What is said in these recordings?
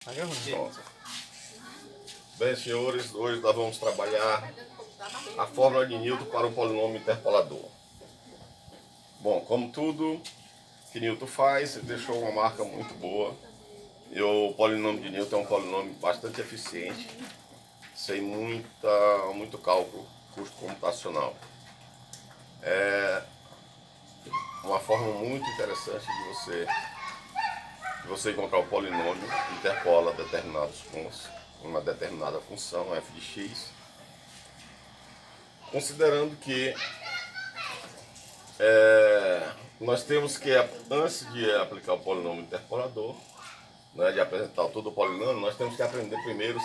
Pronto. Bem, senhores, hoje nós vamos trabalhar a fórmula de Newton para o polinômio interpolador. Bom, como tudo que Newton faz, ele deixou uma marca muito boa. E o polinômio de Newton é um polinômio bastante eficiente, sem muito cálculo, custo computacional. É uma forma muito interessante de você encontrar o polinômio que interpola determinados pontos, uma determinada função f de x, considerando que nós temos que, antes de aplicar o polinômio interpolador, né, de apresentar todo o polinômio, nós temos que aprender primeiro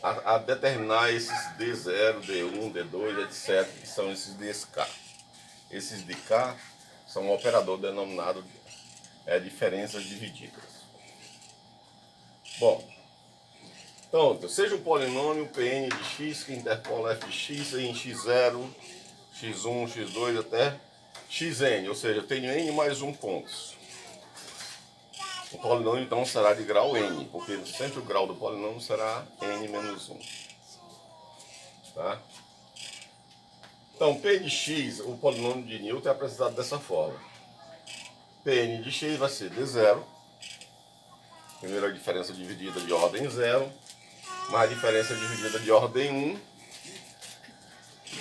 a determinar esses D0, D1, D2, etc., que são esses dk. Esses dk são um operador denominado diferenças divididas. Bom, então, seja um polinômio Pn de x que interpola f de x em x0, x1, x2 até xn, ou seja, eu tenho n mais 1 pontos. O polinômio então será de grau n, porque sempre o grau do polinômio será n menos 1. Tá? Então, P de x, o polinômio de Newton é apresentado dessa forma. Pn de x vai ser d0, primeiro a diferença dividida de ordem 0, mais a diferença dividida de ordem 1,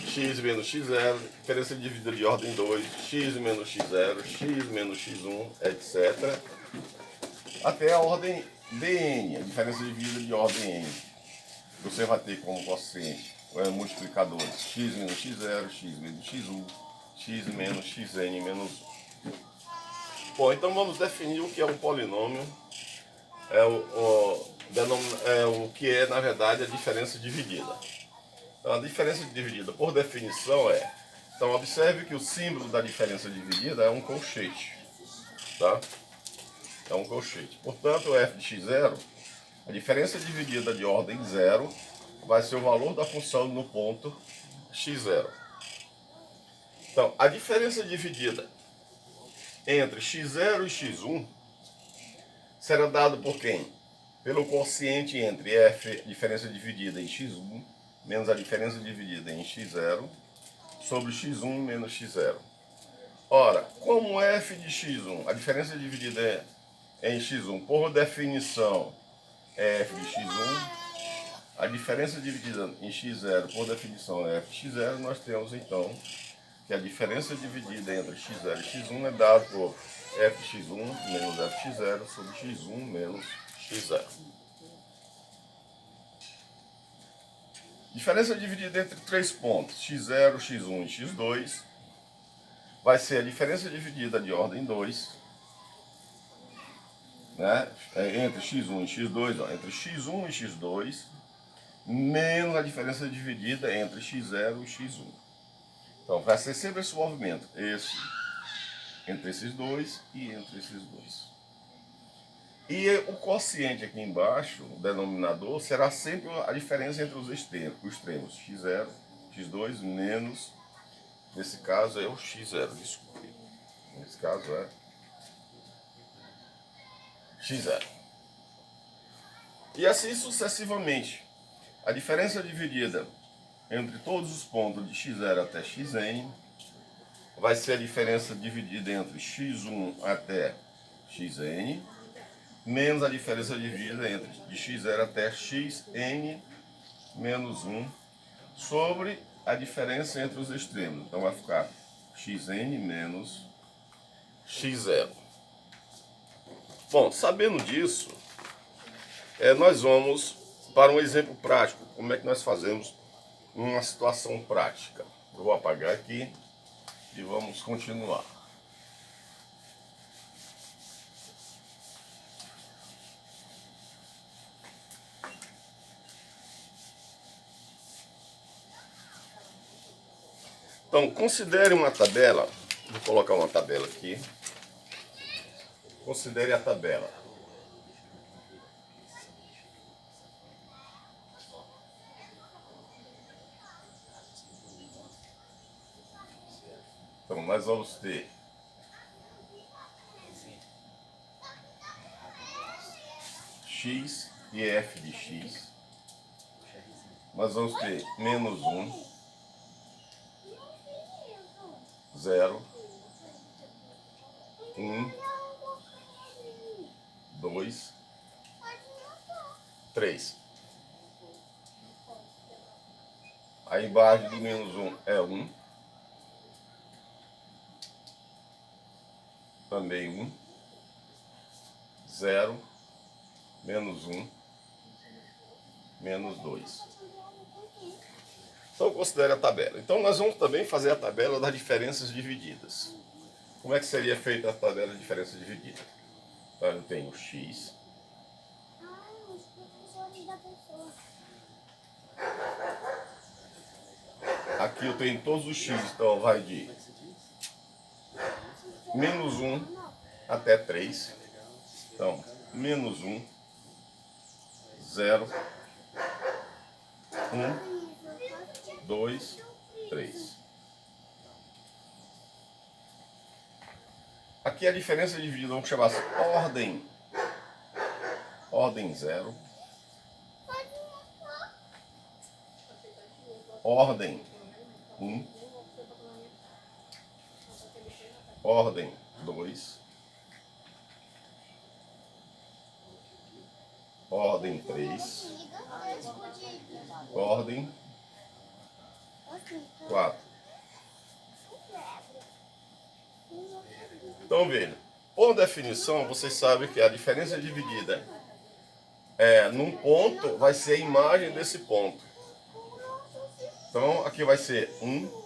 x menos x0, diferença dividida de ordem 2, x menos x0, x menos x1, etc. Até a ordem dn, a diferença dividida de ordem n. Você vai ter como quociente multiplicadores x menos x0, x menos x1, x menos xn menos 1. Bom, então vamos definir o que é um polinômio. O que é, na verdade, a diferença dividida. Então, a diferença dividida, por definição, é... Então, observe que o símbolo da diferença dividida é um colchete. Tá? É um colchete. Portanto, o f de x0, a diferença dividida de ordem 0, vai ser o valor da função no ponto x0. Então, a diferença dividida entre x0 e x1 será dado por quem? Pelo quociente entre f, diferença dividida em x1, menos a diferença dividida em x0, sobre x1 menos x0. Ora, como f de x1, a diferença dividida em x1, por definição, é f de x1, a diferença dividida em x0, por definição, é f de x0, nós temos então que a diferença dividida entre x0 e x1 é dada por f de x1 menos f de x0 sobre x1 menos x0. Diferença dividida entre três pontos, x0, x1 e x2, vai ser a diferença dividida de ordem 2, né, entre x1 e x2, ó, entre x1 e x2, menos a diferença dividida entre x0 e x1. Então, vai ser sempre esse movimento, entre esses dois e entre esses dois. E o quociente aqui embaixo, o denominador, será sempre a diferença entre os extremos, x0, x2, menos, nesse caso é o x0, desculpe. Nesse caso é x0. E assim sucessivamente. A diferença dividida entre todos os pontos de x0 até xn vai ser a diferença dividida entre x1 até xn, menos a diferença dividida entre de x0 até xn menos 1, sobre a diferença entre os extremos. Então vai ficar xn menos x0. Bom, sabendo disso, nós vamos para um exemplo prático. Como é que nós fazemos uma situação prática? Eu vou apagar aqui e vamos continuar. Então, considere uma tabela. Vou colocar uma tabela aqui. Considere a tabela. Então, nós vamos ter x e f de x, nós vamos ter menos 1, 0, 1, 2, 3. A embaixo do menos 1 é 1. Também 1. 0. Menos 1. Menos 2. Então considere a tabela. Então nós vamos também fazer a tabela das diferenças divididas. Como é que seria feita a tabela de diferença dividida? Então eu tenho x. Aqui eu tenho todos os x, então vai de menos 1 até 3. Então, menos 1, 0, 1, 2, 3. Aqui a diferença dividida, vamos chamar assim, ordem 0, ordem 1, ordem 2, ordem 3, ordem 4. Então veja, por definição, vocês sabem que a diferença dividida num ponto vai ser a imagem desse ponto. Então aqui vai ser 1,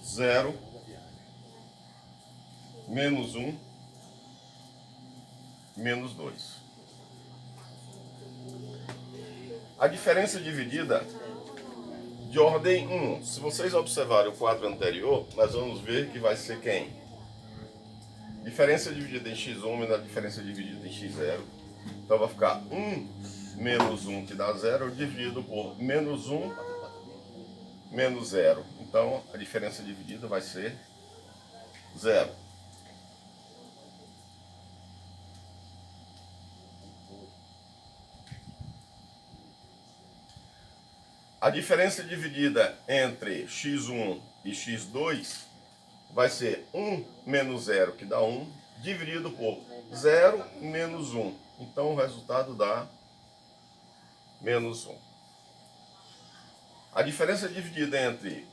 0, menos 1, menos 2. A diferença dividida de ordem 1, se vocês observarem o quadro anterior, nós vamos ver que vai ser quem? Diferença dividida em x1 menos a diferença dividida em x0. Então vai ficar 1 menos 1, que dá 0, dividido por menos 1 menos 0. Então a diferença dividida vai ser 0. A diferença dividida entre x1 e x2 vai ser 1 menos 0, que dá 1, dividido por 0 menos 1. Então o resultado dá menos 1. A diferença dividida entre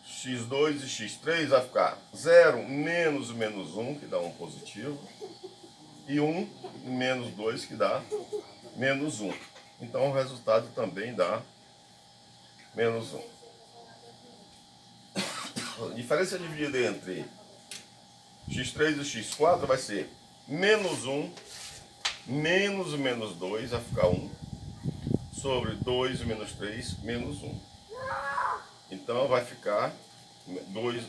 x2 e x3 vai ficar 0 menos menos 1, que dá 1 positivo, e 1 menos 2, que dá menos 1. Então o resultado também dá menos 1. A diferença dividida entre x3 e x4 vai ser menos 1, menos menos 2, vai ficar 1, sobre 2 menos 3, menos 1. Então vai ficar 2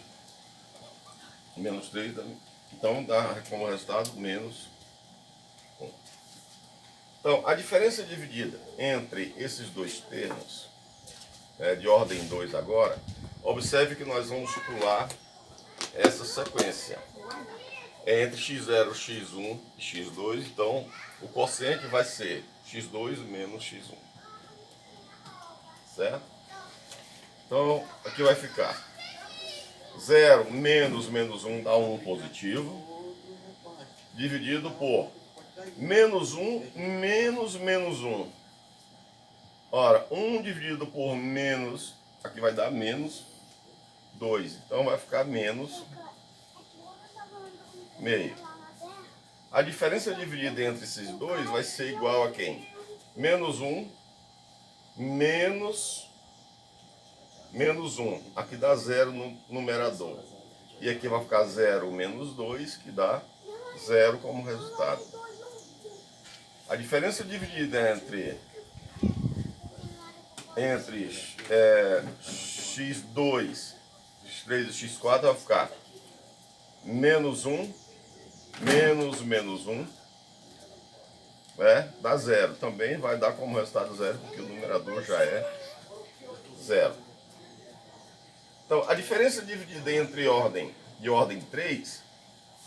menos 3, então dá como resultado menos 1. Então a diferença dividida entre esses dois termos, de ordem 2 agora, observe que nós vamos pular essa sequência. Entre x0, x1 e x2, então o quociente vai ser x2 menos x1. Certo? Então aqui vai ficar 0 menos menos 1 dá 1 positivo, dividido por menos 1 menos menos 1. Ora, 1 dividido por menos, aqui vai dar menos 2. Então vai ficar menos meio. A diferença dividida entre esses dois vai ser igual a quem? Menos 1 menos menos 1. Aqui dá 0 no numerador. E aqui vai ficar 0 menos 2, que dá 0 como resultado. A diferença dividida entre x2, x3 e x4 vai ficar menos 1, menos menos 1, dá 0. Também vai dar como resultado 0, porque o numerador já é 0. Então, a diferença dividida entre ordem 3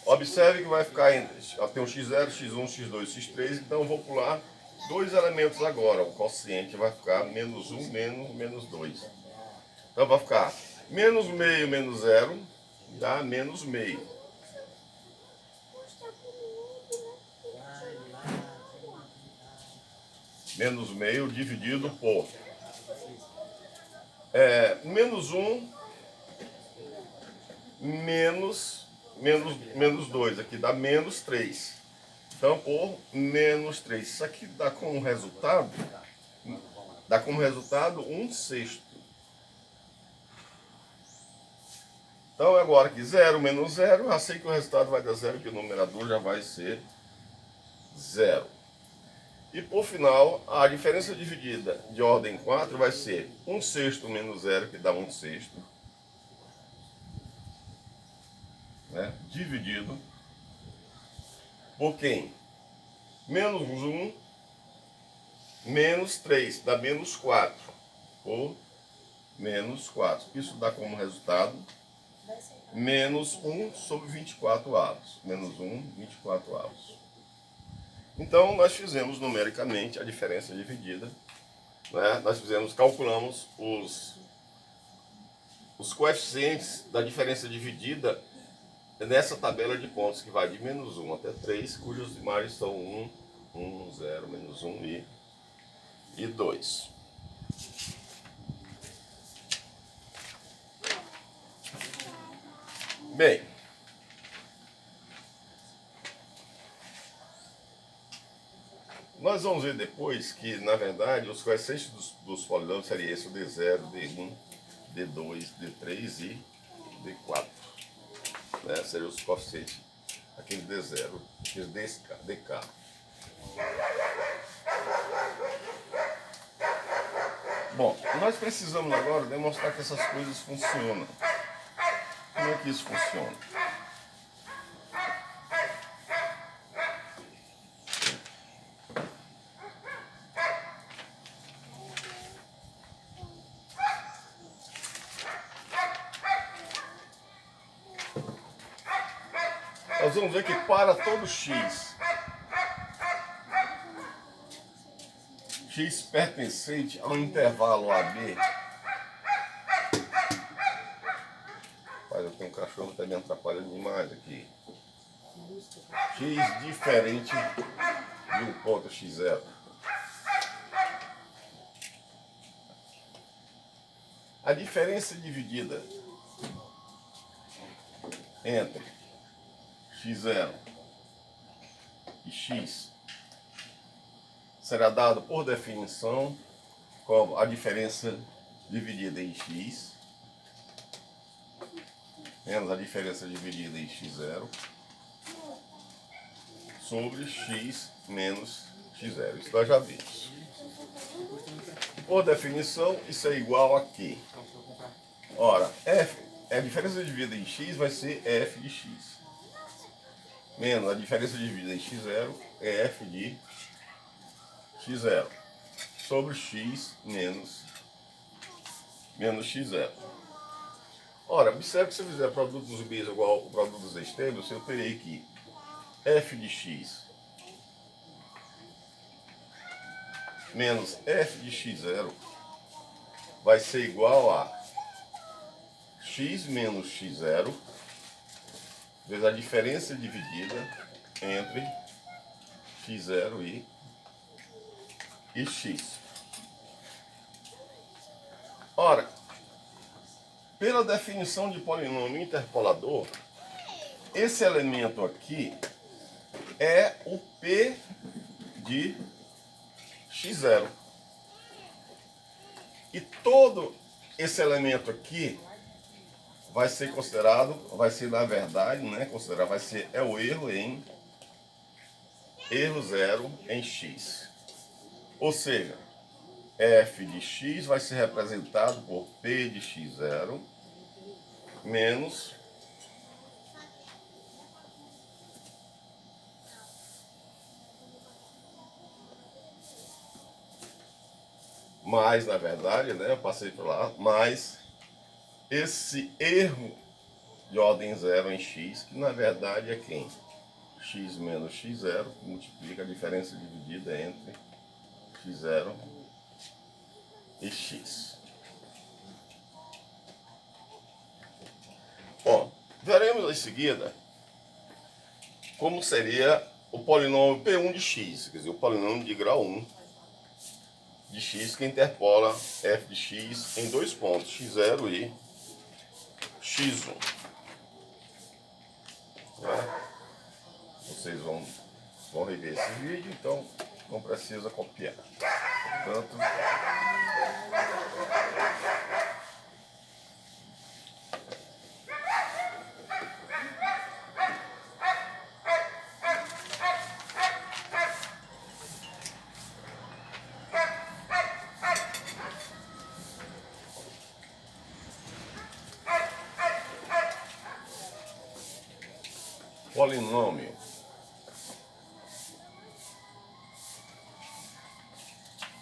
Observe que vai ficar entre, tem um x0, x1, x2, x3, então eu vou pular dois elementos agora. O quociente vai ficar menos 1, menos 2. Então vai ficar menos meio menos zero dá menos meio. Menos meio dividido por menos 1 menos 2. Aqui dá menos 3. Então, por menos 3. Isso aqui dá como resultado 1/6. Então, agora aqui 0 menos 0, eu sei que o resultado vai dar 0, que o numerador já vai ser 0. E por final, a diferença dividida de ordem 4 vai ser 1/6 menos 0, que dá 1/6, né? Dividido por quem? Menos 1 menos 3, dá menos 4, por menos 4. Isso dá como resultado menos 1 sobre 24 avos. Menos 1, 24 avos. Então, nós fizemos numericamente a diferença dividida. Né? Calculamos os coeficientes da diferença dividida nessa tabela de pontos que vai de menos 1 até 3, cujos imagens são 1, 1, 0, menos 1 e 2. Bem, nós vamos ver depois que, na verdade, os coeficientes dos polinômios seriam esse, o D0, D1, D2, D3 e D4. Né? Seriam os coeficientes, aquele D0, aquele DK. Bom, nós precisamos agora demonstrar que essas coisas funcionam. Como é que isso funciona? Nós vamos ver que para todo x pertencente ao intervalo AB. Rapaz, eu tenho um cachorro que está me atrapalhando demais aqui. X diferente de um ponto x0. A diferença dividida entre x0 e x será dado por definição como a diferença dividida em x menos a diferença dividida em x0 sobre x menos x0. Isso nós já vimos. Por definição, isso é igual a quê? Ora, a diferença dividida em x vai ser f de x. Menos a diferença dividida em x0 é f de x0 sobre x menos x0. Ora, observe que se eu fizer produto dos b's igual ao produto dos extremos, eu terei que f de x menos f de x0 vai ser igual a x menos x0 vezes a diferença dividida entre x0 e x. Ora, pela definição de polinômio interpolador, esse elemento aqui é o P de x0. E todo esse elemento aqui vai ser considerado, vai ser na verdade, né, é o erro zero em x. Ou seja, f de x vai ser representado por P de x0 menos mais, na verdade, né, eu passei por lá, mais esse erro de ordem zero em x, que na verdade é quem? X menos x0, que multiplica a diferença dividida entre x0 e x. Bom, veremos em seguida como seria o polinômio P1 de x, quer dizer, o polinômio de grau 1 de x que interpola f de x em dois pontos, x0 e x1. Vocês vão rever esse vídeo, então não precisa copiar. Portanto, polinômio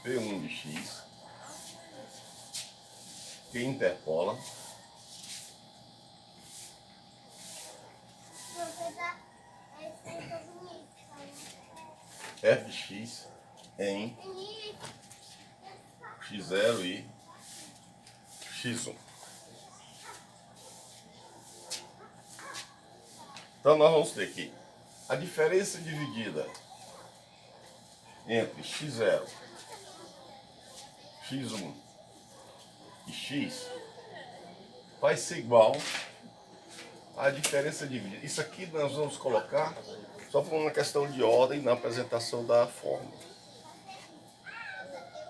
P1 de x que interpola f de x em x0 e x1. Então nós vamos ter aqui a diferença dividida entre x0, x1 e x vai ser igual à diferença dividida. Isso aqui nós vamos colocar só por uma questão de ordem na apresentação da fórmula.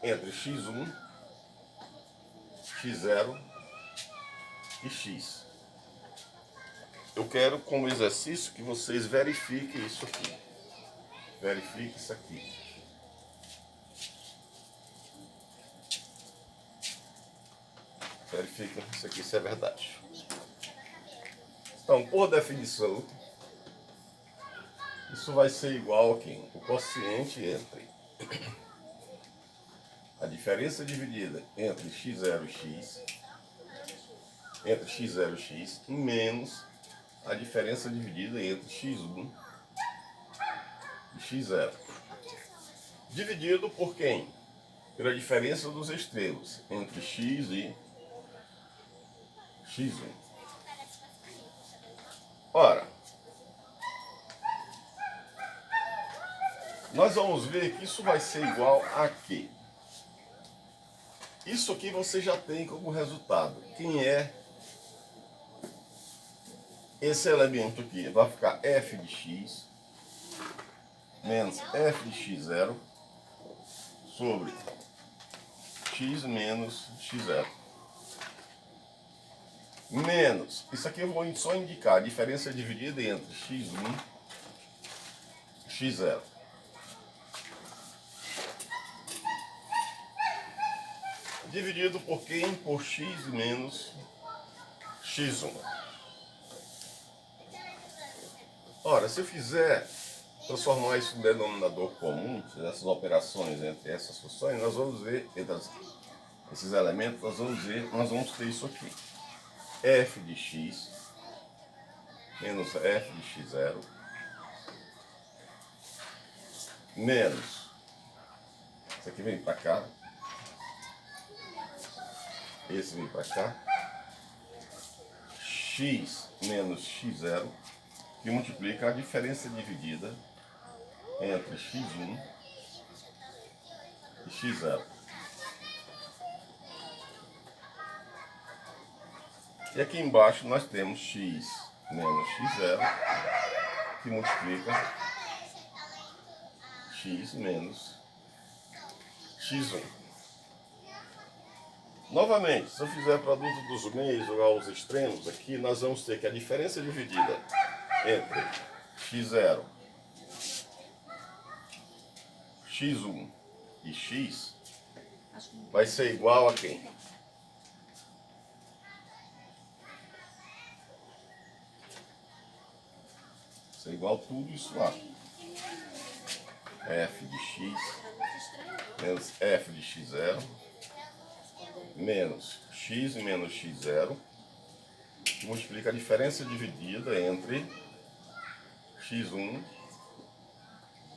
Entre x1, x0 e x. Eu quero como exercício que vocês verifiquem isso aqui. Verifique isso aqui. Verifiquem isso aqui se é verdade. Então, por definição, isso vai ser igual a quem? O quociente entre a diferença dividida entre x0 e x, entre x0 e x, menos a diferença dividida entre x1 e x0. Dividido por quem? Pela diferença dos extremos entre x e x1. Ora, nós vamos ver que isso vai ser igual a quê? Isso aqui você já tem como resultado. Quem é esse elemento aqui? Vai ficar f de x menos f de x0 sobre x menos x0. Menos, isso aqui eu vou só indicar a diferença dividida entre x1 e x0. Dividido por quem? Por x menos x1. Ora, se eu fizer transformar isso em denominador comum, essas operações entre essas funções, nós vamos ver, entre esses elementos, nós vamos ter isso aqui. F de x menos f de x0 menos, isso aqui vem para cá, esse vem para cá, x menos x0, que multiplica a diferença dividida entre x1 e x0. E aqui embaixo nós temos x menos x0, que multiplica x menos x1. Novamente, se eu fizer produto dos meios ou aos extremos, aqui nós vamos ter que a diferença dividida entre x0, x1 e x vai ser igual a quem? Vai ser igual a tudo isso lá. F de x menos f de x0 menos x menos x0, que multiplica a diferença dividida entre x1,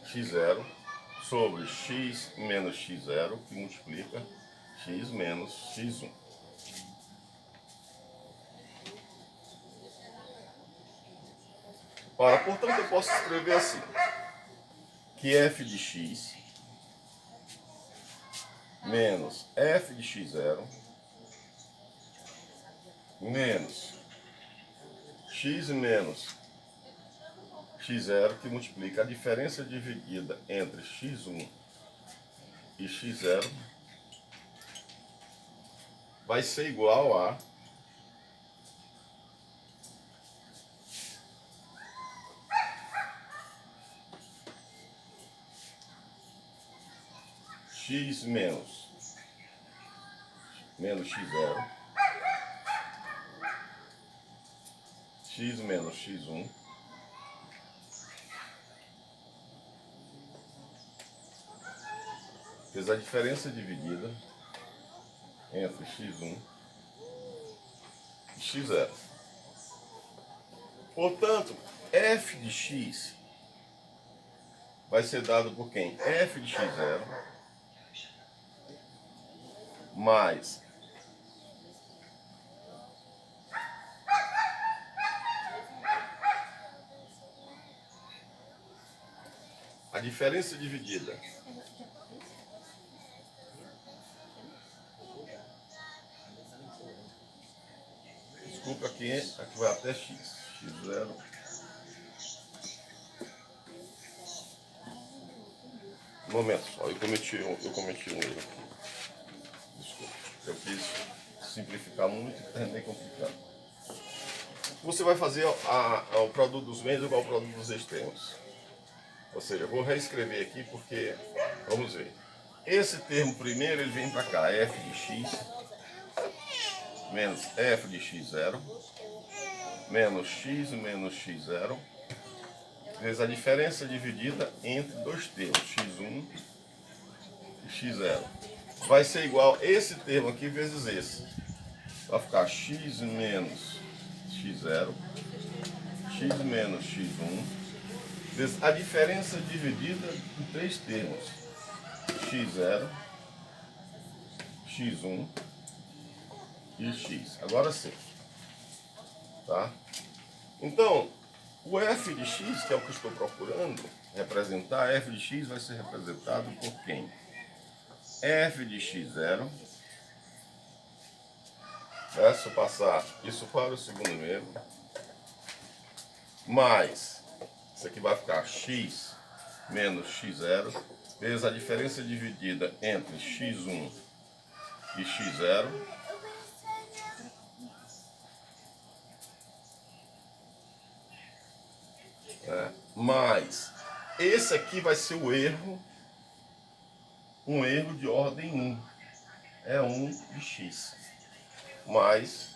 x0, sobre x menos x0, que multiplica x menos x1. Ora, portanto, eu posso escrever assim, que f de x menos f de x0 menos x menos x0, que multiplica a diferença dividida entre x1 e x0, vai ser igual a x menos x0, x menos x1, fez a diferença dividida entre x1 e x0. Portanto, f de x vai ser dado por quem? F de x0 mais a diferença dividida aqui vai até x, x0 um momento só, eu cometi um erro aqui. Desculpa, eu quis simplificar muito e terminei complicado. Você vai fazer o produto dos meios igual ao produto dos extremos. Ou seja, eu vou reescrever aqui porque, vamos ver, esse termo primeiro ele vem para cá, f de x menos f de x0 menos x0, vezes a diferença dividida entre dois termos, x1 e x0. Vai ser igual esse termo aqui vezes esse. Vai ficar x menos x0, x menos x1, vezes a diferença dividida em três termos, x0, x1 e x. Agora sim. Tá? Então, o f de x, que é o que eu estou procurando representar, f de x vai ser representado por quem? F de x0, se eu passar isso para o segundo membro, mais, isso aqui vai ficar x menos x0, vezes a diferença dividida entre x1 e x0, mais, esse aqui vai ser o erro, um erro de ordem 1, é 1 de x, mais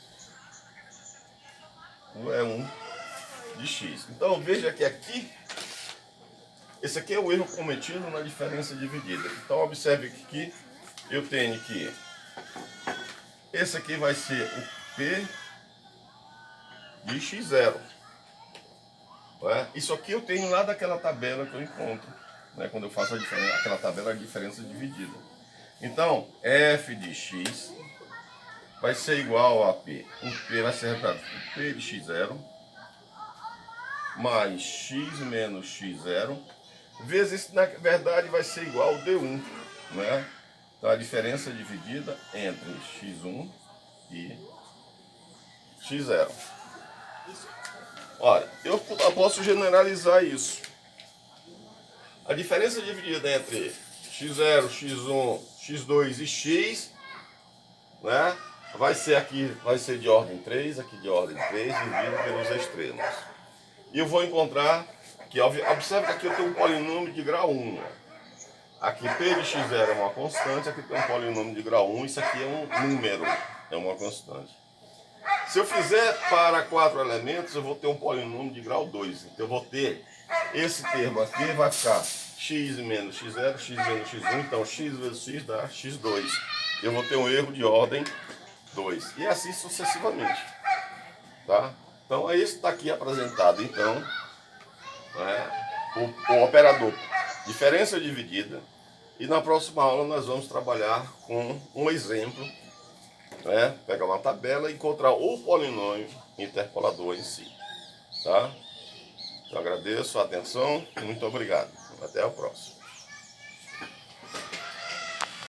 é 1 de x. Então veja que aqui, esse aqui é o erro cometido na diferença dividida. Então observe que aqui eu tenho que esse aqui vai ser o p de x0. Isso aqui eu tenho lá daquela tabela que eu encontro, quando eu faço aquela tabela de diferença dividida. Então, f de x vai ser igual a p. Um p vai ser representado por p de x0 mais x menos x0, vezes, na verdade, vai ser igual ao d1. Então, a diferença dividida entre x1 e x0. Olha, eu posso generalizar isso. A diferença dividida entre x0, x1, x2 e x, vai ser aqui, vai ser de ordem 3, aqui de ordem 3, dividido pelos extremos. E eu vou encontrar que, observe que aqui eu tenho um polinômio de grau 1. Aqui p de x0 é uma constante, aqui tem um polinômio de grau 1, isso aqui é um número, é uma constante. Se eu fizer para 4 elementos, eu vou ter um polinômio de grau 2. Então eu vou ter esse termo aqui, vai ficar x menos x0, x menos x1, então x vezes x dá x2. Eu vou ter um erro de ordem 2. E assim sucessivamente. Tá? Então é isso que está aqui apresentado. Então, né, o operador diferença dividida. E na próxima aula nós vamos trabalhar com um exemplo, né, pegar uma tabela e encontrar o polinômio interpolador em si. Tá? Eu agradeço a atenção e muito obrigado. Até o próximo.